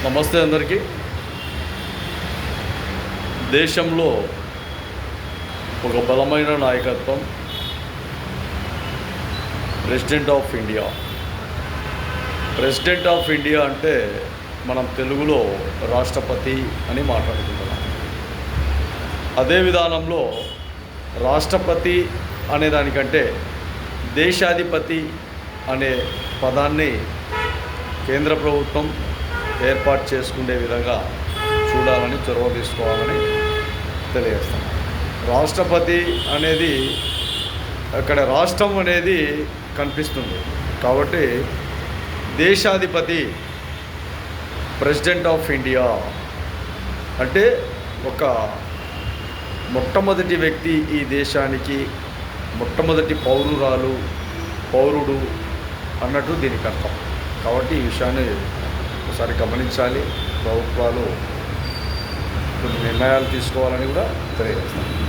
నమస్తే అందరికీ. దేశంలో ఒక బలమైన నాయకత్వం president of India. President of India అంటే మనం తెలుగులో రాష్ట్రపతి అని మాట్లాడుకుంటున్నాం. అదే విధానంలో రాష్ట్రపతి అనే దానికంటే దేశాధిపతి అనే పదాన్ని కేంద్ర ప్రభుత్వం ఏర్పాటు చేసుకునే విధంగా చూడాలని చొరవ తీసుకోవాలని తెలియజేస్తాం. రాష్ట్రపతి అనేది అక్కడ రాష్ట్రం అనేది కనిపిస్తుంది కాబట్టి దేశాధిపతి ప్రెసిడెంట్ ఆఫ్ ఇండియా అంటే ఒక మొట్టమొదటి వ్యక్తి, ఈ దేశానికి మొట్టమొదటి పౌరుడు అన్నట్టు దీనికి అర్థం. కాబట్టి ఈ విషయాన్ని ఒకసారి గమనించాలి. ప్రభుత్వాలు కొన్ని నిర్ణయాలు తీసుకోవాలని కూడా తెలియజేస్తాను.